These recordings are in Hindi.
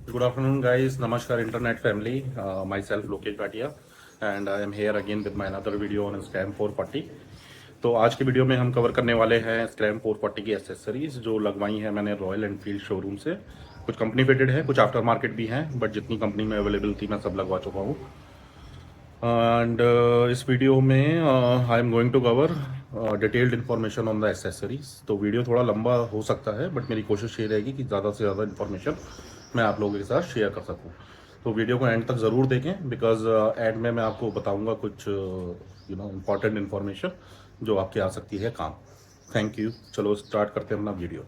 Good afternoon, guys. Namaskar, internet family. Myself Lokesh Bhatia, and I am here again with my another video on Scram 440. तो आज की वीडियो में हम कवर करने वाले हैं स्क्रैम 440 की एसेसरीज जो लगवाई है मैंने रॉयल एनफील्ड शोरूम से। कुछ कंपनी फिटेड है, कुछ आफ्टर मार्केट भी हैं, बट जितनी कंपनी में अवेलेबल थी मैं सब लगवा चुका हूँ। एंड इस वीडियो में I am going to cover detailed information on the accessories. तो वीडियो थोड़ा लंबा हो सकता है, बट मेरी कोशिश ये रहेगी कि ज़्यादा से ज़्यादा इन्फॉर्मेशन मैं आप लोगों के साथ शेयर कर सकूं। तो वीडियो को एंड तक ज़रूर देखें, बिकॉज एंड में मैं आपको बताऊंगा कुछ इम्पॉर्टेंट इन्फॉर्मेशन जो आपके आ सकती है काम। Thank you. चलो स्टार्ट करते हैं अपना वीडियो।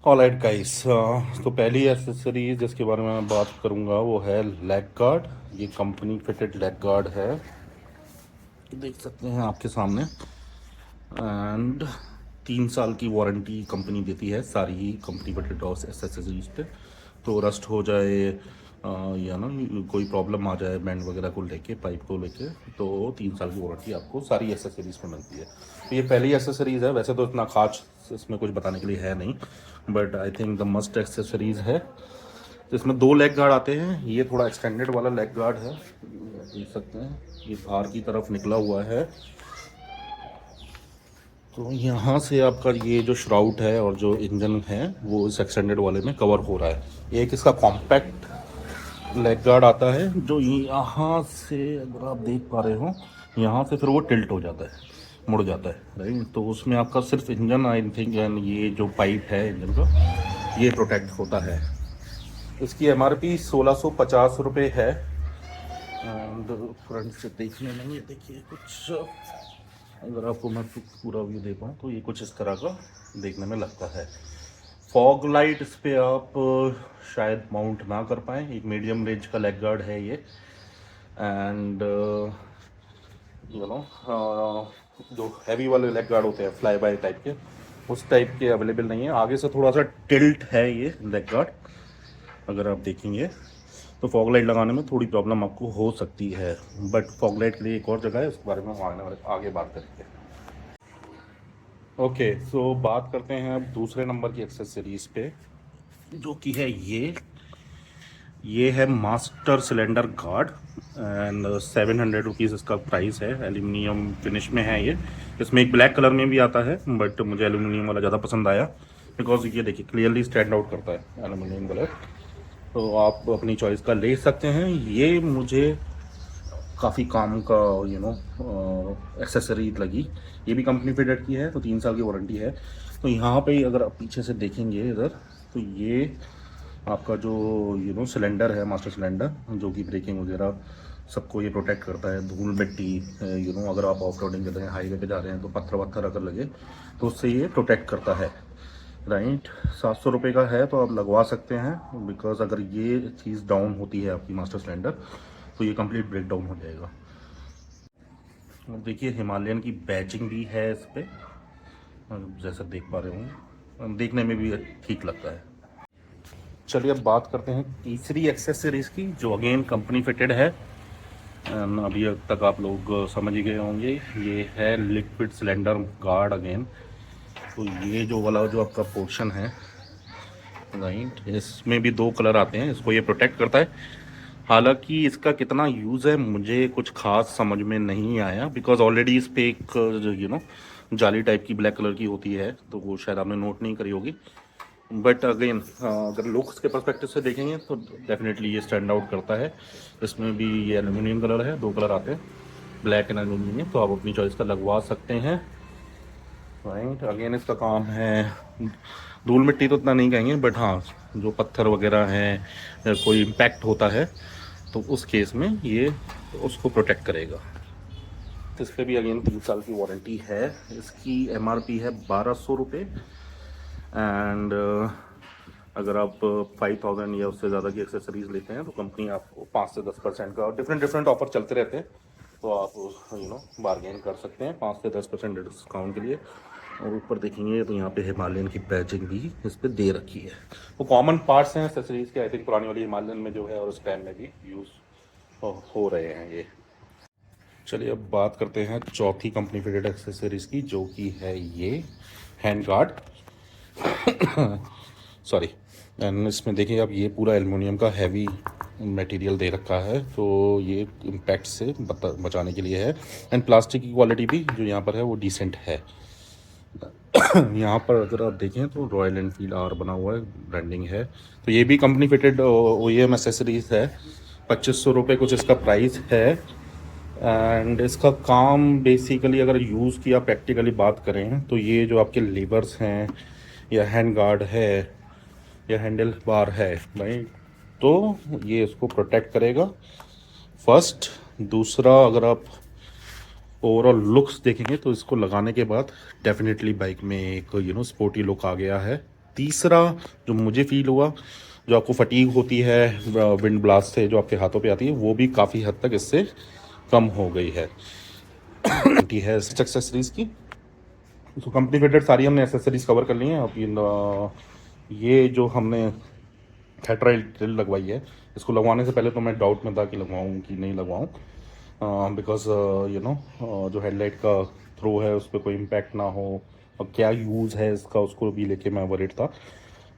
ऑलराइट गाइस, तो पहली एसेसरी जिसके बारे में मैं बात करूंगा वो है लेग गार्ड। ये कंपनी फिटेड लेग गार्ड है, देख सकते हैं आपके सामने। एंड 3 साल की वारंटी कंपनी देती है सारी ही कंपनी फिटेड एसेसरीज पे। तो रस्ट हो जाए या ना कोई प्रॉब्लम आ जाए बैंड वगैरह को लेके, पाइप को लेके, तो 3 साल की वारंटी आपको सारी एसेसरीज पे मिलती है। तो ये पहली एसेसरीज है। वैसे तो इतना खास इसमें कुछ बताने के लिए है नहीं, but I think the must accessories है। तो इसमें 2 लेग गार्ड आते हैं। ये थोड़ा एक्सटेंडेड वाला लेग गार्ड है, देख सकते हैं ये बाहर की तरफ निकला हुआ है। तो यहाँ से आपका ये जो श्राउट है और जो इंजन है वो इस एक्सटेंडेड वाले में कवर हो रहा है। एक इसका कॉम्पैक्ट लेग गार्ड आता है जो यहाँ से, अगर आप देख पा रहे हो, यहाँ से फिर वो टिल्ट हो जाता है, मुड़ जाता है, राइट। तो उसमें आपका सिर्फ इंजन, आई थिंक, एंड ये जो पाइप है इंजन का, ये प्रोटेक्ट होता है। इसकी MRP 1650 रुपये है। एंड फ्रंट से देखने में ये देखिए कुछ, अगर आपको मैं पूरा व्यू दे पाऊँ तो ये कुछ इस तरह का देखने में लगता है। फॉग लाइट इस पर आप शायद माउंट ना कर पाएँ। एक मीडियम रेंज का लेग गार्ड है ये। एंड जो हैवी वाले लेग गार्ड होते हैं फ्लाई बाय टाइप के, उस टाइप के अवेलेबल नहीं है। आगे से थोड़ा सा टिल्ट है ये लेग गार्ड, अगर आप देखेंगे तो फॉग लाइट लगाने में थोड़ी प्रॉब्लम आपको हो सकती है। बट फॉग लाइट के लिए एक और जगह है, उसके बारे में हम आगे बात करेंगे। ओके, सो बात करते हैं अब दूसरे नंबर की एक्सेसरीज पे, जो कि है ये है master cylinder guard. And 700 rupees इसका प्राइस है। एल्यूमिनियम फिनिश में है ये। इसमें एक ब्लैक कलर में भी आता है, बट मुझे एल्यूमिनियम वाला ज़्यादा पसंद आया, बिकॉज ये देखिए क्लियरली स्टैंड आउट करता है एल्यूमिनियम कलर। तो आप अपनी चॉइस का ले सकते हैं। ये मुझे काफ़ी काम का एक्सेसरी लगी। ये भी कंपनी फिटेड की है, तो 3 साल की वारंटी है। तो यहाँ पे अगर आप पीछे से देखेंगे इधर, तो ये आपका जो सिलेंडर है, मास्टर सिलेंडर, जो कि ब्रेकिंग वगैरह सबको ये प्रोटेक्ट करता है। धूल मिट्टी, अगर आप ऑफ रोडिंग कर रहे हैं, हाईवे पे जा रहे हैं, तो पत्थर वत्थर अगर लगे तो उससे ये प्रोटेक्ट करता है, राइट। 700 रुपये का है, तो आप लगवा सकते हैं, बिकॉज अगर ये चीज़ डाउन होती है आपकी मास्टर सिलेंडर, तो ये कंप्लीट ब्रेक डाउन हो जाएगा। और देखिए हिमालयन की बैचिंग भी है इस पर, जैसा देख पा रहे होंगे, देखने में भी ठीक लगता है। चलिए अब बात करते हैं तीसरी एक्सेसरीज की, जो अगेन कंपनी फिटेड है। अभी तक आप लोग समझ ही गए होंगे, ये है लिक्विड सिलेंडर गार्ड अगेन। तो ये जो वाला जो आपका पोर्शन है, राइट, इसमें भी 2 कलर आते हैं। इसको ये प्रोटेक्ट करता है। हालांकि इसका कितना यूज़ है मुझे कुछ खास समझ में नहीं आया, बिकॉज ऑलरेडी इस पर एक जाली टाइप की ब्लैक कलर की होती है, तो वो शायद आपने नोट नहीं करी होगी। बट अगेन अगर लुक्स के पर्सपेक्टिव से देखेंगे तो डेफिनेटली ये स्टैंड आउट करता है। इसमें भी ये एल्यूमिनियम कलर है, 2 कलर आते हैं, ब्लैक एंड एल्यूमिनियम। तो आप अपनी चॉइस का लगवा सकते हैं, राइट। अगेन इसका काम है, धूल मिट्टी तो इतना नहीं कहेंगे, बट हाँ, जो पत्थर वगैरह हैं, कोई इम्पैक्ट होता है तो उस केस में ये उसको प्रोटेक्ट करेगा। इस पर भी अगेन 3 साल की वारंटी है। इसकी MRP है 1200 रुपये। एंड अगर आप 5000 या उससे ज़्यादा की एक्सेसरीज लेते हैं तो कंपनी आपको 5 से 10% का डिफरेंट ऑफर चलते रहते हैं, तो आप बारगेन कर सकते हैं 5 से 10% डिस्काउंट के लिए। और ऊपर देखेंगे तो यहाँ पे हिमालयन की बैजिंग भी इस पर दे रखी है। वो कॉमन पार्ट्स हैं एक्सेसरीज के, आई थिंक पुरानी वाली हिमालयन में जो है और उस टाइम में भी यूज़ हो रहे हैं ये। चलिए अब बात करते हैं चौथी कंपनी फिटेड एक्सेसरीज की, जो कि है ये हैंड गार्ड। सॉरी, एंड इसमें देखिए आप, ये पूरा एल्युमिनियम का हैवी मटेरियल दे रखा है, तो ये इम्पैक्ट से बचाने के लिए है। एंड प्लास्टिक की क्वालिटी भी जो यहाँ पर है वो डिसेंट है। यहाँ पर अगर आप देखें तो रॉयल एनफील्ड आर बना हुआ है, ब्रांडिंग है। तो ये भी कंपनी फिटेड OEM एसेसरीज है। 2500 रुपये कुछ इसका प्राइस है। एंड इसका काम बेसिकली अगर यूज़ की प्रैक्टिकली बात करें तो ये जो आपके लीवर्स हैं या हैंड गार्ड है या हैंडल बार है भाई, तो ये इसको प्रोटेक्ट करेगा फर्स्ट। दूसरा, अगर आप ओवरऑल लुक्स देखेंगे तो इसको लगाने के बाद डेफिनेटली बाइक में एक स्पोर्टी लुक आ गया है। तीसरा जो मुझे फील हुआ, जो आपको फटीग होती है विंड ब्लास्ट से जो आपके हाथों पे आती है, वो भी काफ़ी हद तक इससे कम हो गई है। है एक्सेसरीज की, तो कंपनी फिटेड सारी हमने एसेसरीज कवर कर ली हैं। अब ये जो हमने हेडराइल ड्रिल लगवाई है, इसको लगवाने से पहले तो मैं डाउट में था कि लगवाऊँ कि नहीं लगवाऊँ, बिकॉज जो हेडलाइट का थ्रो है उस पर कोई इम्पैक्ट ना हो और क्या यूज़ है इसका, उसको भी लेके मैं वरीड था।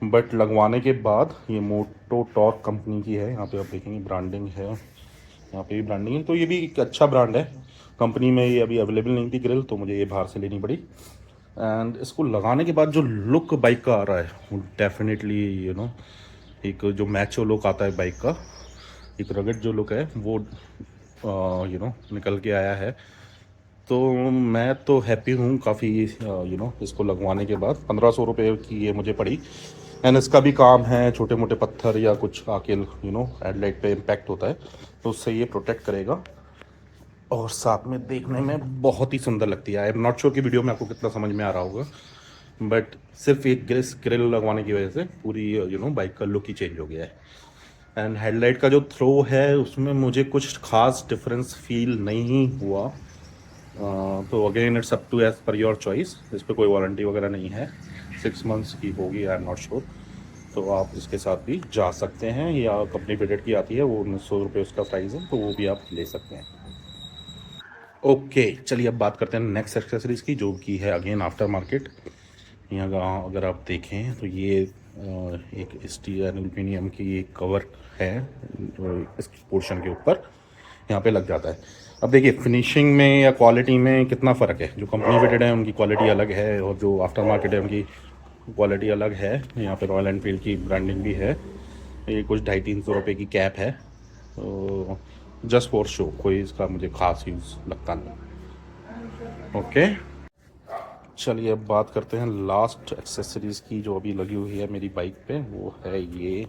बट लगवाने के बाद ये मोटो टॉर्क कंपनी की है, यहाँ पे आप देखेंगे ब्रांडिंग है, यहाँ पे भी ब्रांडिंग है, तो ये भी एक अच्छा ब्रांड है। कंपनी में ये अभी अवेलेबल नहीं थी ग्रिल, तो मुझे ये बाहर से लेनी पड़ी। एंड इसको लगाने के बाद जो लुक बाइक का आ रहा है वो डेफिनेटली एक जो मैचो लुक आता है बाइक का, एक रगड़ जो लुक है वो निकल के आया है। तो मैं तो हैप्पी हूँ काफ़ी। इसको लगवाने के बाद 1500 रुपये की ये मुझे पड़ी। एंड इसका भी काम है, छोटे मोटे पत्थर या कुछ आके हेडलाइट पे इम्पैक्ट होता है तो उससे ये प्रोटेक्ट करेगा। और साथ में देखने में बहुत ही सुंदर लगती है। आई एम नॉट श्योर कि वीडियो में आपको कितना समझ में आ रहा होगा, बट सिर्फ एक ग्रिल लगवाने की वजह से पूरी बाइक का लुक ही चेंज हो गया है। एंड हेडलाइट का जो थ्रो है उसमें मुझे कुछ खास डिफरेंस फील नहीं हुआ। तो again it's up to as per your choice. इस पर कोई वारंटी वगैरह नहीं है, 6 मंथ्स की होगी, आई एम नॉट श्योर। तो आप इसके साथ भी जा सकते हैं, या कंपनी फिटेड की आती है वो 1900 रुपये उसका प्राइस है, तो वो भी आप ले सकते हैं। ओके, चलिए अब बात करते हैं नेक्स्ट एक्सेसरीज़ की, जो कि है अगेन आफ्टर मार्केट। यहाँ अगर आप देखें तो ये एक स्टील एल्यूमिनियम की एक कवर है जो इस पोर्शन के ऊपर यहाँ पे लग जाता है। अब देखिए फिनिशिंग में या क्वालिटी में कितना फ़र्क है। जो कंपनी फिटेड है उनकी क्वालिटी अलग है, और जो आफ्टर मार्केट है उनकी क्वालिटी अलग है। यहाँ पे रॉयल एनफील्ड की ब्रांडिंग भी है। ये कुछ 250-300 रुपये की कैप है, तो जस्ट फॉर शो, कोई इसका मुझे खास यूज़ लगता नहीं। ओके, चलिए अब बात करते हैं लास्ट एक्सेसरीज़ की जो अभी लगी हुई है मेरी बाइक पे। वो है ये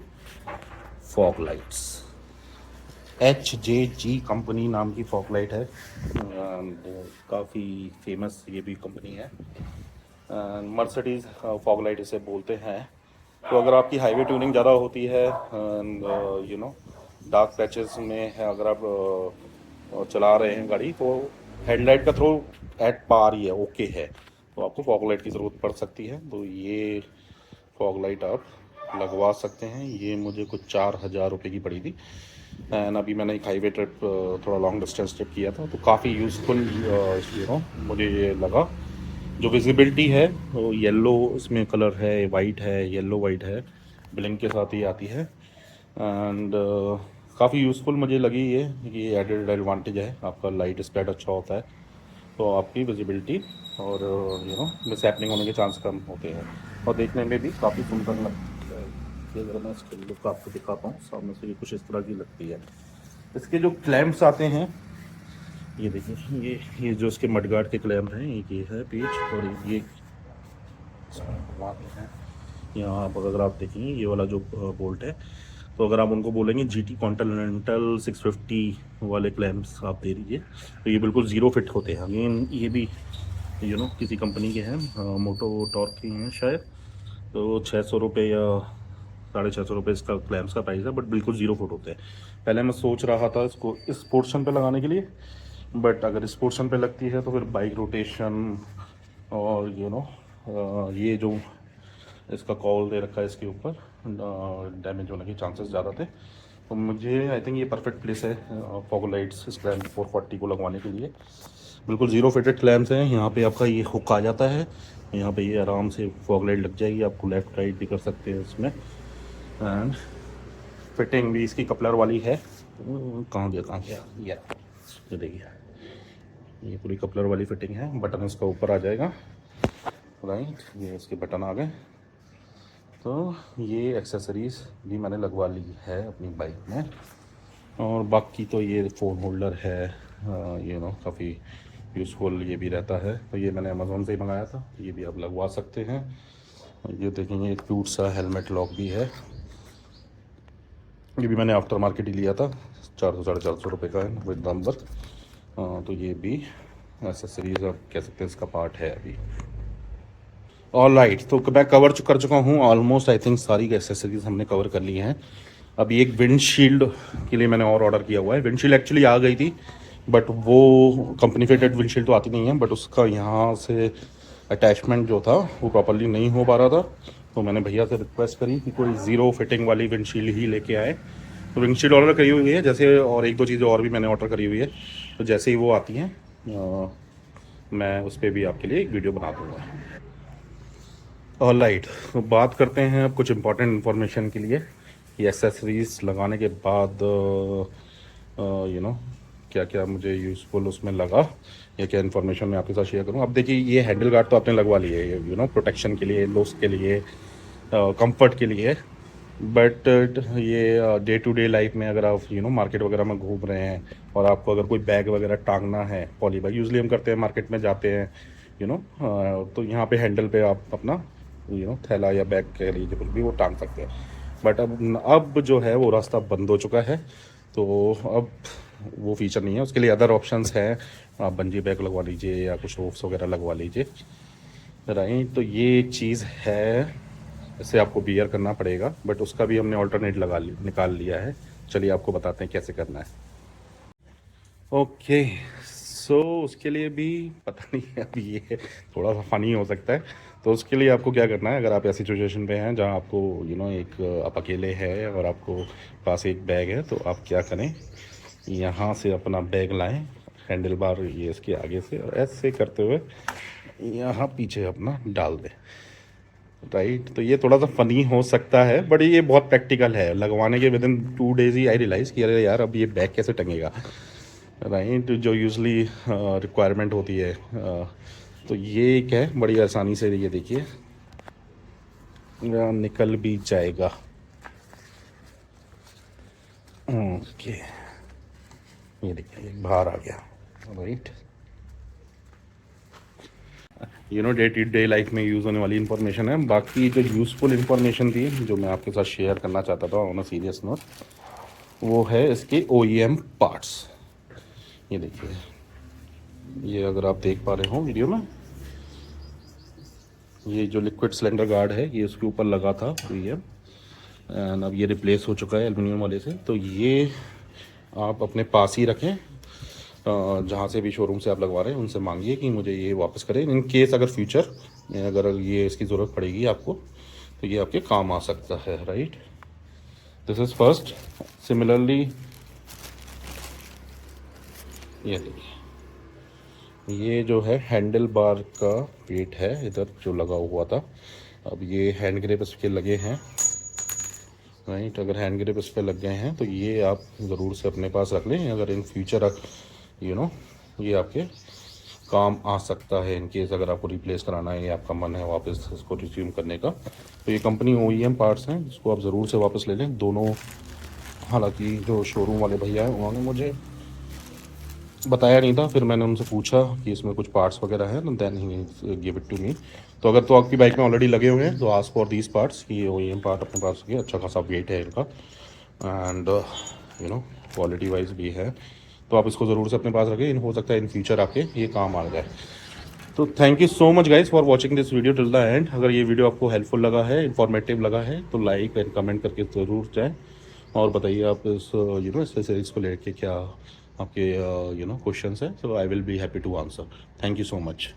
फॉग लाइट्स। HJG कंपनी नाम की फॉग लाइट है, काफ़ी फेमस ये भी कंपनी है। मर्सिडीज़ फॉग लाइट इसे बोलते हैं। तो अगर आपकी हाईवे ट्यूनिंग ज़्यादा होती है, डार्क पैचेस में है, अगर आप चला रहे हैं गाड़ी, तो हेडलाइट का थ्रो एट पार ही है, ओके है, तो आपको फॉग लाइट की ज़रूरत पड़ सकती है। तो ये फॉग लाइट आप लगवा सकते हैं। ये मुझे कुछ 4000 रुपये की पड़ी थी। एंड अभी मैंने एक हाईवे ट्रिप, थोड़ा लॉन्ग डिस्टेंस ट्रिप किया था, तो काफ़ी यूज़फुल मुझे ये लगा। जो विजिबिलिटी है वो येलो इसमें कलर है, वाइट है, येलो वाइट है, ब्लिंक के साथ ही आती है। एंड काफ़ी यूज़फुल मुझे लगी ये एडेड एडवांटेज है, आपका लाइट स्प्रेड अच्छा होता है, तो आपकी विजिबिलिटी और मिस हैपनिंग होने के चांस कम होते हैं, और देखने में भी काफ़ी सुंदर लगती है। ये अगर मैं इसके लुक आपको दिखाता हूँ सामने से, ये कुछ इस तरह की लगती है। इसके जो क्लैम्प्स आते हैं, ये देखिए, ये जो इसके मडगार्ड के क्लैम्प हैं, एक ये है पेज, और ये हैं यहाँ पर। अगर आप देखेंगे ये वाला जो बोल्ट है, तो अगर आप उनको बोलेंगे GT कॉन्टिनेंटल 650 वाले क्लैम्प्स आप दे दीजिए, तो ये बिल्कुल ज़ीरो फिट होते हैं। अगेन ये भी किसी कंपनी के हैं, मोटो टॉर्क के हैं शायद, तो 600 रुपये या 650 रुपये इसका क्लैम्प्स का प्राइस है, बट बिल्कुल ज़ीरो फुट होते हैं। पहले मैं सोच रहा था इसको इस पोर्शन पे लगाने के लिए, बट अगर इस पोर्शन पे लगती है तो फिर बाइक रोटेशन और ये जो इसका कॉल दे रखा है इसके ऊपर, डैमेज होने के चांसेस ज़्यादा थे। तो मुझे आई थिंक ये परफेक्ट प्लेस है फॉग लाइट्स इस क्लैम्प 440 को लगवाने के लिए। बिल्कुल ज़ीरो फिटेड क्लैम्प्स हैं। यहाँ पे आपका ये हुक आ जाता है, यहाँ पे ये आराम से फॉग लाइट लग जाएगी, आपको लेफ़्ट राइट भी कर सकते हैं इसमें। एंड फिटिंग भी इसकी कपलर वाली है। कहाँ गया ये देखिए, ये पूरी कपलर वाली फिटिंग है। बटन इसका ऊपर आ जाएगा, राइट, ये इसके बटन आ गए। तो ये एक्सेसरीज़ भी मैंने लगवा ली है अपनी बाइक में। और बाकी तो ये फ़ोन होल्डर है, काफ़ी यूज़फुल ये भी रहता है। तो ये मैंने अमेज़ोन से ही मंगाया था, ये भी आप लगवा सकते हैं। ये देखेंगे एक क्यूट सा हेलमेट लॉक भी है, ये भी मैंने आफ्टर मार्केट ही लिया था, 400-450 रुपये का है विद नंबर। तो ये भी एक्सेसरीज आप कह सकते हैं इसका पार्ट है अभी। ऑल राइट, तो मैं कर चुका हूँ ऑलमोस्ट, आई थिंक सारी एक्सेसरीज हमने कवर कर ली हैं। अभी एक विंडशील्ड के लिए मैंने और ऑर्डर किया हुआ है। विंडशील्ड एक्चुअली आ गई थी, बट वो कंपनी फिटेड विंडशील्ड तो आती नहीं है, बट उसका यहाँ से अटैचमेंट जो था वो प्रॉपरली नहीं हो पा रहा था। तो मैंने भैया से रिक्वेस्ट करी कि कोई ज़ीरो फिटिंग वाली विंडशील्ड ही लेके आए। तो विंडशील्ड ऑर्डर करी हुई है जैसे, और एक दो चीज़ें और भी मैंने ऑर्डर करी हुई है। तो जैसे ही वो आती हैं मैं उस पर भी आपके लिए एक वीडियो बना दूँगा। ऑल राइट, तो बात करते हैं अब कुछ इंपॉर्टेंट इन्फॉर्मेशन के लिए। ये एक्सेसरीज लगाने के बाद क्या क्या मुझे यूज़फुल उसमें लगा या क्या इन्फॉर्मेशन मैं आपके साथ शेयर करूँ। अब देखिए, ये हैंडल गार्ड तो आपने लगवा लिए है, प्रोटेक्शन के लिए, लोस्ट के लिए, कंफर्ट के लिए। बट ये डे टू डे लाइफ में अगर आप मार्केट वगैरह में घूम रहे हैं और आपको अगर कोई बैग वगैरह टांगना है, पॉली बैग यूजली हम करते हैं, मार्केट में जाते हैं तो यहाँ पे हैंडल पे आप अपना थैला या बैग कह लीजिए कुछ भी वो टांग सकते हैं। बट अब जो है वो रास्ता बंद हो चुका है, तो अब वो फीचर नहीं है। उसके लिए अदर ऑप्शंस हैं, आप बंजी बैग लगवा लीजिए या कुछ रोप्स वगैरह लगवा लीजिए, राइट। तो ये चीज़ है, इससे आपको बियर करना पड़ेगा, बट उसका भी हमने ऑल्टरनेट निकाल लिया है। चलिए आपको बताते हैं कैसे करना है। ओके, सो उसके लिए भी पता नहीं है, अभी ये थोड़ा सा फ़नी हो सकता है। तो उसके लिए आपको क्या करना है, अगर आप ऐसी सिचुएशन पे हैं जहाँ आपको एक आप अकेले हैं और आपको पास एक बैग है, तो आप क्या करें, यहाँ से अपना बैग लाएं, हैंडल बार ये इसके आगे से, और ऐसे करते हुए यहाँ पीछे अपना डाल दें, राइट। तो ये थोड़ा सा फ़नी हो सकता है, बट ये बहुत प्रैक्टिकल है। लगवाने के विदिन 2 डेज़ ही आई रियलाइज़ कि अरे यार अब ये बैग कैसे टंगेगा, राइट, जो यूजली रिक्वायरमेंट होती है। तो ये एक है, बड़ी आसानी से ये देखिए निकल भी जाएगा। ओके, ये देखिए बाहर आ गया, right. Day to day life में यूज़ होने वाली इन्फॉर्मेशन है। बाकी जो यूज़फुल इन्फॉर्मेशन थी जो मैं आपके साथ शेयर करना चाहता था ऑन अ सीरियस नोट, वो है इसके OEM पार्ट्स। ये देखिए, ये अगर आप देख पा रहे हो वीडियो में, ये जो लिक्विड सिलेंडर गार्ड है ये उसके ऊपर लगा था OEM, एंड अब ये रिप्लेस हो चुका है एल्युमिनियम वाले से। तो ये आप अपने पास ही रखें, जहाँ से भी शोरूम से आप लगवा रहे हैं उनसे मांगिए कि मुझे ये वापस करें, इन केस अगर फ्यूचर अगर ये इसकी ज़रूरत पड़ेगी आपको, तो ये आपके काम आ सकता है, right. This is first. Similarly ये देखिए, ये जो है हैंडल बार का वेट है इधर जो लगा हुआ था, अब ये हैंड ग्रिप इस पर लगे हैं, राइट। अगर हैंड ग्रिप इस पर लग गए हैं तो ये आप ज़रूर से अपने पास रख लें, अगर इन फ्यूचर ये आपके काम आ सकता है, इन केस अगर आपको रिप्लेस कराना है या आपका मन है वापस इसको रिज्यूम करने का। तो ये कंपनी OEM पार्ट्स हैं जिसको आप ज़रूर से वापस ले लें दोनों। हालांकि जो शोरूम वाले भैया हैं उन्होंने मुझे बताया नहीं था, फिर मैंने उनसे पूछा कि इसमें कुछ पार्ट्स वगैरह हैं, then he give it to me. तो अगर तो आपकी बाइक में ऑलरेडी लगे हुए हैं तो आस्क फॉर दीज पार्ट्स कि OEM पार्ट अपने पास रखिए, अच्छा खासा वेट है इनका, एंड क्वालिटी वाइज भी है, तो आप इसको ज़रूर से अपने पास रखें। हो सकता है इन फ्यूचर आपके ये काम आ जाए। तो thank you so much guys for watching this video till the end. अगर ये वीडियो आपको हेल्पफुल लगा है, इन्फॉर्मेटिव लगा है, तो लाइक एंड कमेंट करके ज़रूर जाएँ और बताइए आप इस एक्सेसरीज को लेके क्या आपके क्वेश्चंस हैं। So I will be happy to answer. Thank you so much.